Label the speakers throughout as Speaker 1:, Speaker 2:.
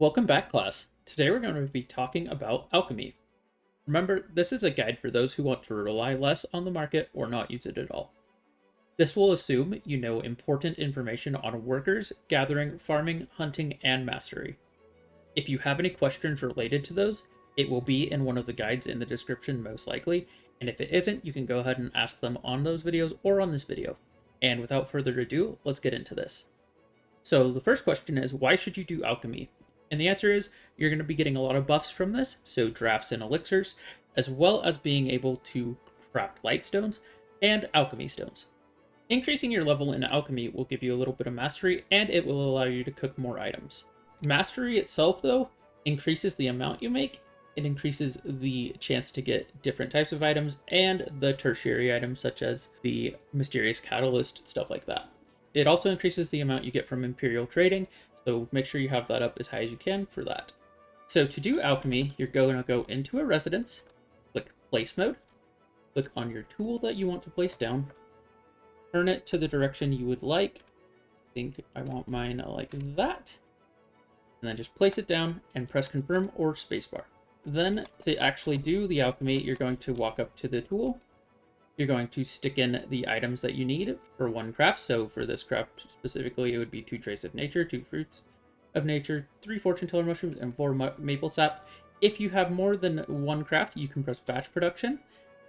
Speaker 1: Welcome back, class. Today we're going to be talking about alchemy. Remember, this is a guide for those who want to rely less on the market or not use it at all. This will assume you know important information on workers, gathering, farming, hunting, and mastery. If you have any questions related to those, it will be in one of the guides in the description most likely, and if it isn't, you can go ahead and ask them on those videos or on this video. And without further ado, let's get into this. So the first question is, why should you do alchemy? And the answer is, you're going to be getting a lot of buffs from this, so drafts and elixirs, as well as being able to craft lightstones and alchemy stones. Increasing your level in alchemy will give you a little bit of mastery, and it will allow you to cook more items. Mastery itself, though, increases the amount you make, it increases the chance to get different types of items, and the tertiary items such as the mysterious catalyst, stuff like that. It also increases the amount you get from Imperial trading, so make sure you have that up as high as you can for that. So to do alchemy, you're going to go into a residence, click place mode, click on your tool that you want to place down, turn it to the direction you would like. I think I want mine like that. And then just place it down and press confirm or spacebar. Then to actually do the alchemy, you're going to walk up to the tool. You're going to stick in the items that you need for one craft. So for this craft specifically, it would be 2 trace of nature, 2 fruits of nature, 3 fortune teller mushrooms, and 4 maple sap. If you have more than one craft, you can press batch production,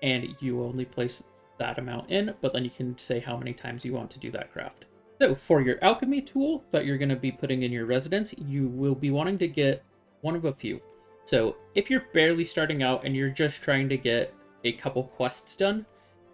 Speaker 1: and you only place that amount in, but then you can say how many times you want to do that craft. So for your alchemy tool that you're going to be putting in your residence, you will be wanting to get one of a few. So if you're barely starting out and you're just trying to get a couple quests done,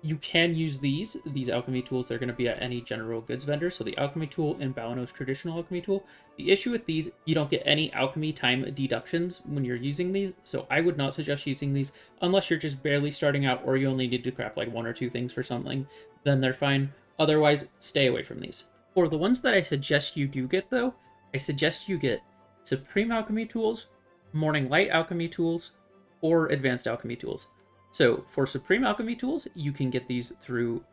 Speaker 1: you can use these alchemy tools. They're going to be at any general goods vendor. So the alchemy tool and Balano's traditional alchemy tool. The issue with these, you don't get any alchemy time deductions when you're using these. So I would not suggest using these unless you're just barely starting out or you only need to craft like 1 or 2 things for something. Then they're fine. Otherwise, stay away from these. For the ones that I suggest you do get though, I suggest you get Supreme Alchemy tools, Morning Light Alchemy tools, or Advanced Alchemy tools. So for Supreme Alchemy tools, you can get these through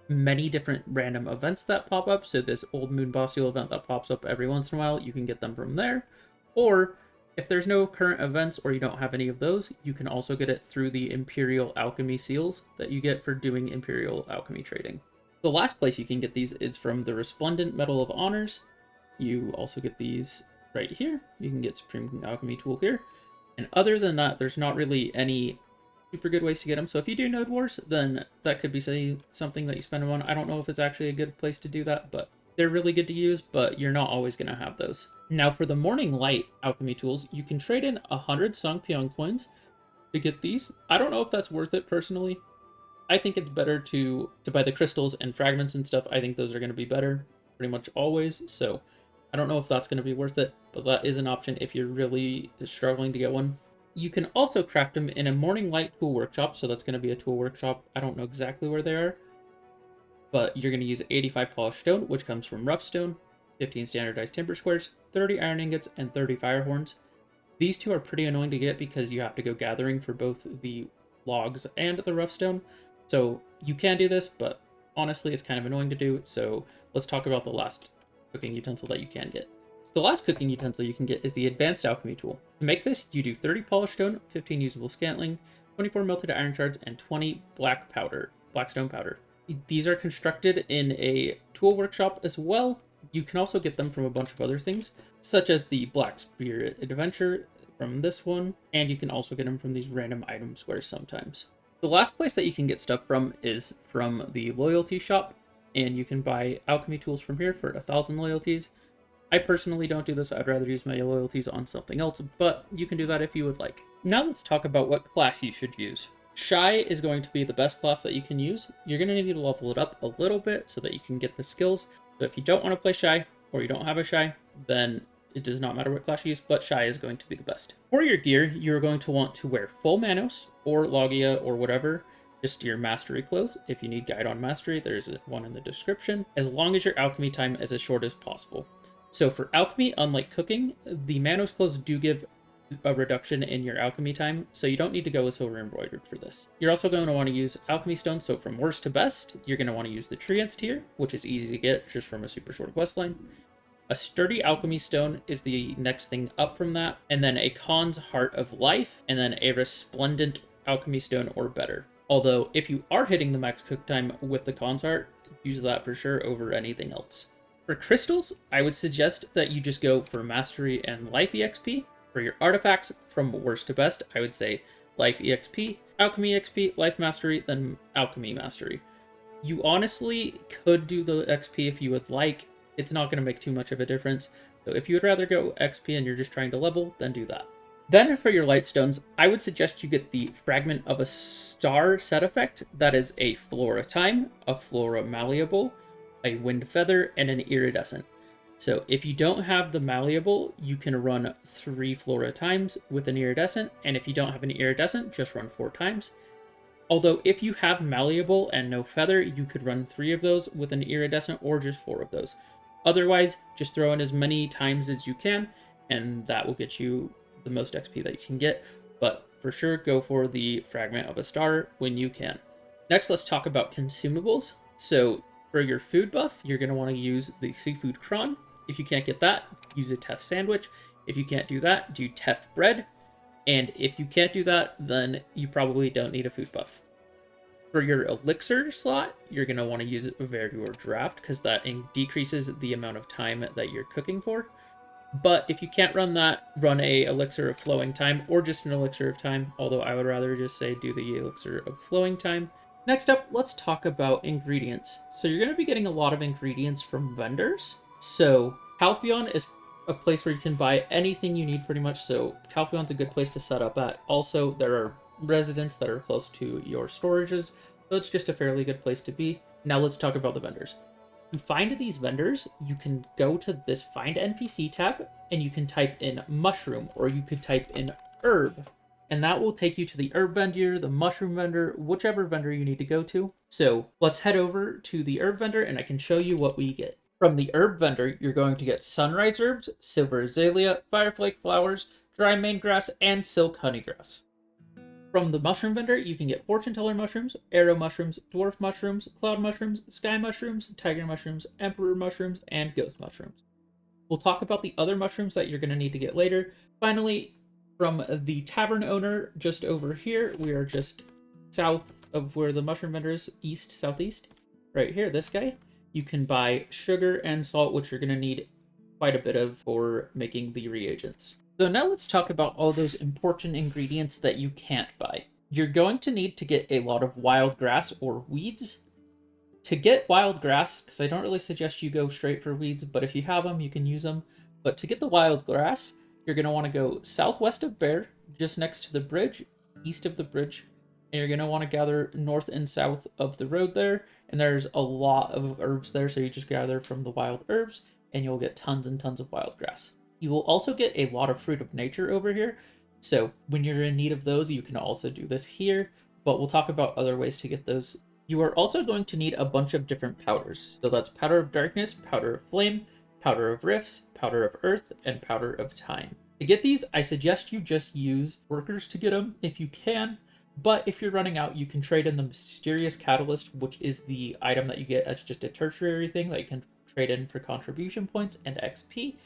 Speaker 1: many different random events that pop up. So this Old Moon Boss Seal event that pops up every once in a while, you can get them from there. Or if there's no current events or you don't have any of those, you can also get it through the Imperial Alchemy seals that you get for doing Imperial Alchemy trading. The last place you can get these is from the Resplendent Medal of Honors. You also get these right here. You can get Supreme Alchemy tool here. And other than that, there's not really any super good ways to get them. So if you do Node Wars, then that could be something that you spend them on. I don't know if it's actually a good place to do that, but they're really good to use, but you're not always going to have those. Now for the Morning Light Alchemy tools, you can trade in 100 Songpyeong coins to get these. I don't know if that's worth it personally. I think it's better to buy the crystals and fragments and stuff. I think those are going to be better pretty much always. So I don't know if that's going to be worth it, but that is an option if you're really struggling to get one. You can also craft them in a Morning Light tool workshop, so that's going to be a tool workshop. I don't know exactly where they are, but you're going to use 85 polished stone, which comes from rough stone, 15 standardized timber squares, 30 iron ingots, and 30 fire horns. These 2 are pretty annoying to get because you have to go gathering for both the logs and the rough stone. So you can do this, but honestly, it's kind of annoying to do. So let's talk about the last cooking utensil that you can get. The last cooking utensil you can get is the Advanced Alchemy tool. To make this, you do 30 polished stone, 15 usable scantling, 24 melted iron shards, and 20 blackstone powder. These are constructed in a tool workshop as well. You can also get them from a bunch of other things, such as the Black Spirit Adventure from this one, and you can also get them from these random item squares sometimes. The last place that you can get stuff from is from the loyalty shop, and you can buy alchemy tools from here for 1,000 loyalties. I personally don't do this. I'd rather use my loyalties on something else, but you can do that if you would like. Now let's talk about what class you should use. Shy is going to be the best class that you can use. You're going to need to level it up a little bit so that you can get the skills. So if you don't want to play Shy, or you don't have a Shy, then it does not matter what class you use, but Shy is going to be the best. For your gear, you're going to want to wear full Manos, or Logia, or whatever, just your mastery clothes. If you need guide on mastery, there's one in the description, as long as your alchemy time is as short as possible. So for alchemy, unlike cooking, the Manos clothes do give a reduction in your alchemy time, so you don't need to go with silver embroidered for this. You're also going to want to use Alchemy Stone, so from worst to best, you're going to want to use the Treants tier, which is easy to get just from a super short quest line. A sturdy alchemy stone is the next thing up from that, and then a Khan's Heart of Life, and then a resplendent alchemy stone or better. Although, if you are hitting the max cook time with the Khan's Heart, use that for sure over anything else. For crystals, I would suggest that you just go for Mastery and Life EXP. For your artifacts, from worst to best, I would say Life EXP, Alchemy EXP, Life Mastery, then Alchemy Mastery. You honestly could do the XP if you would like. It's not going to make too much of a difference. So if you would rather go XP and you're just trying to level, then do that. Then for your Lightstones, I would suggest you get the Fragment of a Star set effect. That is a Flora Time, a Flora Malleable, a Wind Feather, and an Iridescent. So if you don't have the Malleable, you can run 3 Flora Times with an Iridescent, and if you don't have an Iridescent, just run 4 times. Although if you have Malleable and no Feather, you could run 3 of those with an Iridescent or just 4 of those. Otherwise, just throw in as many times as you can, and that will get you the most XP that you can get. But for sure, go for the Fragment of a Star when you can. Next, let's talk about consumables. So for your food buff, you're going to want to use the Seafood Cron. If you can't get that, use a Teff Sandwich. If you can't do that, do Teff Bread. And if you can't do that, then you probably don't need a food buff. For your elixir slot, you're going to want to use a Verdure Draft because that decreases the amount of time that you're cooking for. But if you can't run that, run a Elixir of Flowing Time or just an Elixir of Time, although I would rather just say do the Elixir of Flowing Time. Next up, let's talk about ingredients. So you're going to be getting a lot of ingredients from vendors. So Calpheon is a place where you can buy anything you need pretty much, so Calpheon's a good place to set up at. Also, there are residents that are close to your storages, so it's just a fairly good place to be. Now let's talk about the vendors. To find these vendors, you can go to this Find NPC tab, and you can type in mushroom, or you could type in herb, and that will take you to the herb vendor, the mushroom vendor, whichever vendor you need to go to. So let's head over to the herb vendor, and I can show you what we get. From the herb vendor, you're going to get sunrise herbs, silver azalea, fireflake flowers, dry mane grass, and silk honeygrass. From the mushroom vendor, you can get fortune teller mushrooms, arrow mushrooms, dwarf mushrooms, cloud mushrooms, sky mushrooms, tiger mushrooms, emperor mushrooms, and ghost mushrooms. We'll talk about the other mushrooms that you're going to need to get later. Finally, from the tavern owner, just over here, we are just south of where the mushroom vendor is, east, southeast. Right here, this guy. You can buy sugar and salt, which you're going to need quite a bit of for making the reagents. So now let's talk about all those important ingredients that you can't buy. You're going to need to get a lot of wild grass or weeds. To get wild grass, because I don't really suggest you go straight for weeds, but if you have them, you can use them. But to get the wild grass, you're going to want to go southwest of Bear, just next to the bridge, east of the bridge. And you're going to want to gather north and south of the road there. And there's a lot of herbs there, so you just gather from the wild herbs, and you'll get tons and tons of wild grass. You will also get a lot of fruit of nature over here. So when you're in need of those, you can also do this here, but we'll talk about other ways to get those. You are also going to need a bunch of different powders. So that's Powder of Darkness, Powder of Flame, Powder of Rifts, Powder of Earth, and Powder of Time. To get these, I suggest you just use workers to get them if you can. But if you're running out, you can trade in the Mysterious Catalyst, which is the item that you get as just a tertiary thing that you can trade in for contribution points and XP.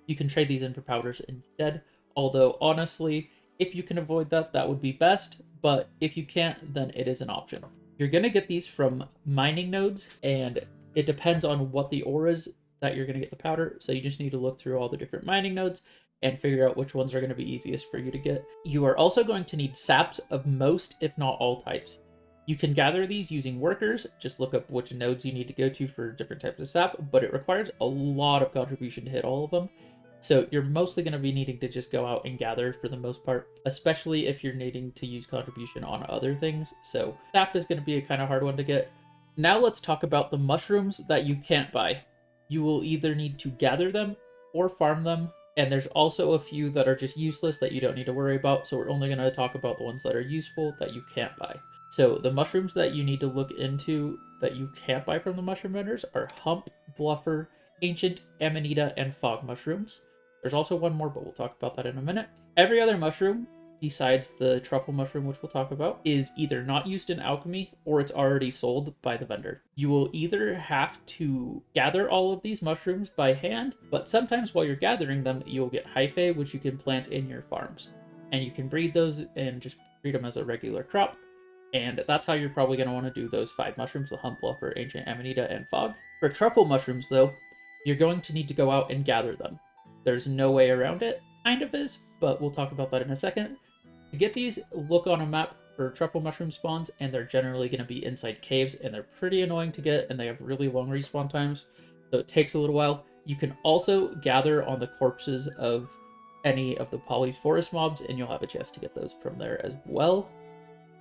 Speaker 1: You can trade these in for powders instead. Although, honestly, if you can avoid that, that would be best. But if you can't, then it is an option. You're going to get these from mining nodes, and it depends on what the ore is that you're going to get the powder. So you just need to look through all the different mining nodes and figure out which ones are going to be easiest for you to get. You are also going to need saps of most, if not all types. You can gather these using workers, just look up which nodes you need to go to for different types of sap, but it requires a lot of contribution to hit all of them. So you're mostly going to be needing to just go out and gather for the most part, especially if you're needing to use contribution on other things. So sap is going to be a kind of hard one to get. Now let's talk about the mushrooms that you can't buy. You will either need to gather them or farm them. And there's also a few that are just useless that you don't need to worry about. So we're only going to talk about the ones that are useful that you can't buy. So the mushrooms that you need to look into that you can't buy from the mushroom vendors are Hump, Bluffer, Ancient, Amanita, and Fog mushrooms. There's also one more, but we'll talk about that in a minute. Every other mushroom besides the truffle mushroom, which we'll talk about, is either not used in alchemy or it's already sold by the vendor. You will either have to gather all of these mushrooms by hand, but sometimes while you're gathering them, you'll get hyphae, which you can plant in your farms. And you can breed those and just breed them as a regular crop. And that's how you're probably going to want to do those 5 mushrooms, the Hump Bluffer, Ancient Amanita, and Fog. For truffle mushrooms, though, you're going to need to go out and gather them. There's no way around it. Kind of is, but we'll talk about that in a second. To get these, look on a map for truffle mushroom spawns, and they're generally going to be inside caves, and they're pretty annoying to get, and they have really long respawn times, so it takes a little while. You can also gather on the corpses of any of the Poly's forest mobs, and you'll have a chance to get those from there as well.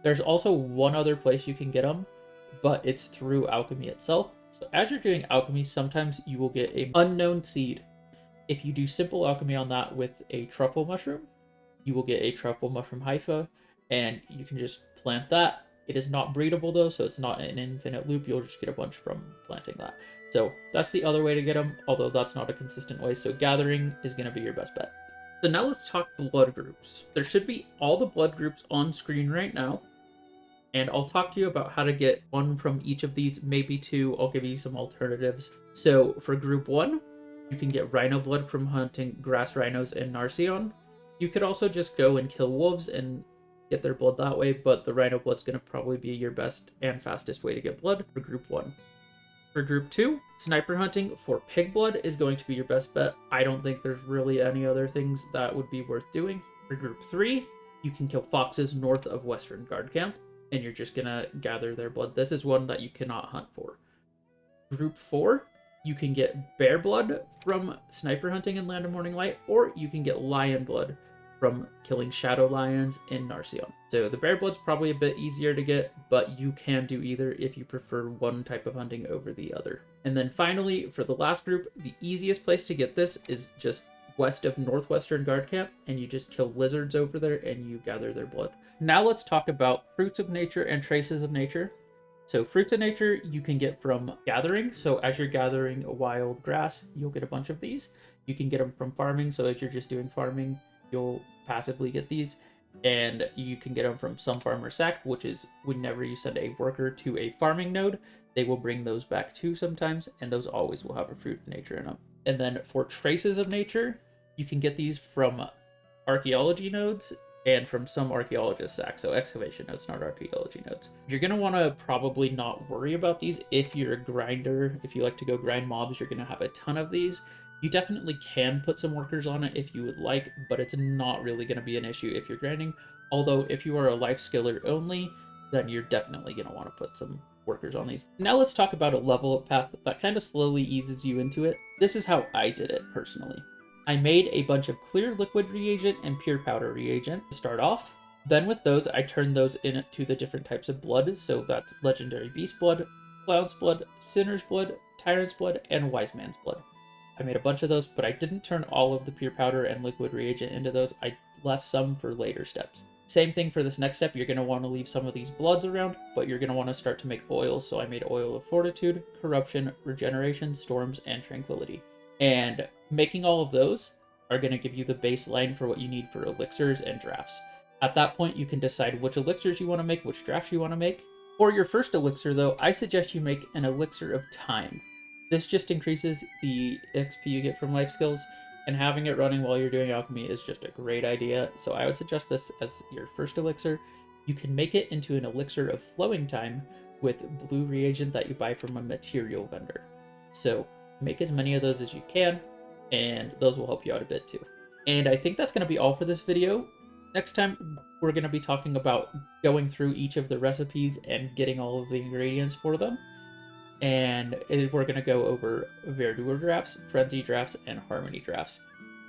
Speaker 1: There's also one other place you can get them, but it's through alchemy itself. So as you're doing alchemy, sometimes you will get an unknown seed. If you do simple alchemy on that with a truffle mushroom, you will get a truffle mushroom hypha, and you can just plant that. It is not breedable though, so it's not an infinite loop. You'll just get a bunch from planting that. So that's the other way to get them, although that's not a consistent way. So gathering is going to be your best bet. So now let's talk blood groups. There should be all the blood groups on screen right now. And I'll talk to you about how to get one from each of these, maybe 2. I'll give you some alternatives. So for group 1, you can get rhino blood from hunting grass rhinos and Narcion. You could also just go and kill wolves and get their blood that way, but the rhino blood's going to probably be your best and fastest way to get blood for group 1. For group 2, sniper hunting for pig blood is going to be your best bet. I don't think there's really any other things that would be worth doing. For group 3, you can kill foxes north of Western Guard Camp, and you're just gonna gather their blood. This is one that you cannot hunt for. Group 4, you can get bear blood from sniper hunting in Land of Morning Light, or you can get lion blood from killing shadow lions in Narcion. So the bear blood's probably a bit easier to get, but you can do either if you prefer one type of hunting over the other. And then finally, for the last group, the easiest place to get this is just west of Northwestern Guard Camp, and you just kill lizards over there and you gather their blood. Now let's talk about fruits of nature and traces of nature. So fruits of nature you can get from gathering. So as you're gathering a wild grass, you'll get a bunch of these. You can get them from farming. So as you're just doing farming, you'll passively get these. And you can get them from some farmer sack, which is whenever you send a worker to a farming node, they will bring those back too sometimes, and those always will have a fruit of nature in them. And then for traces of nature, you can get these from archaeology nodes and from some archaeologist sacks, so excavation nodes, not archaeology nodes. You're going to want to probably not worry about these if you're a grinder. If you like to go grind mobs, you're going to have a ton of these. You definitely can put some workers on it if you would like, but it's not really going to be an issue if you're grinding. Although if you are a life skiller only, then you're definitely going to want to put some workers on these. Now let's talk about a level up path that kind of slowly eases you into it. This is how I did it personally. I made a bunch of clear liquid reagent and pure powder reagent to start off. Then with those, I turned those into the different types of blood. So that's legendary beast blood, clown's blood, sinner's blood, tyrant's blood, and wise man's blood. I made a bunch of those, but I didn't turn all of the pure powder and liquid reagent into those. I left some for later steps. Same thing for this next step. You're going to want to leave some of these bloods around, but you're going to want to start to make oil. So I made oil of fortitude, corruption, regeneration, storms, and tranquility. And making all of those are going to give you the baseline for what you need for elixirs and drafts. At that point, you can decide which elixirs you want to make, which drafts you want to make. For your first elixir, though, I suggest you make an elixir of time. This just increases the XP you get from life skills, and having it running while you're doing alchemy is just a great idea. So I would suggest this as your first elixir. You can make it into an elixir of flowing time with blue reagent that you buy from a material vendor. So make as many of those as you can, and those will help you out a bit too. And I think that's going to be all for this video. Next time, we're going to be talking about going through each of the recipes and getting all of the ingredients for them. And we're going to go over Verdure drafts, Frenzy drafts, and Harmony drafts.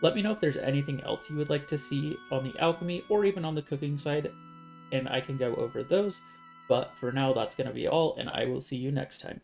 Speaker 1: Let me know if there's anything else you would like to see on the alchemy or even on the cooking side, and I can go over those. But for now, that's going to be all, and I will see you next time.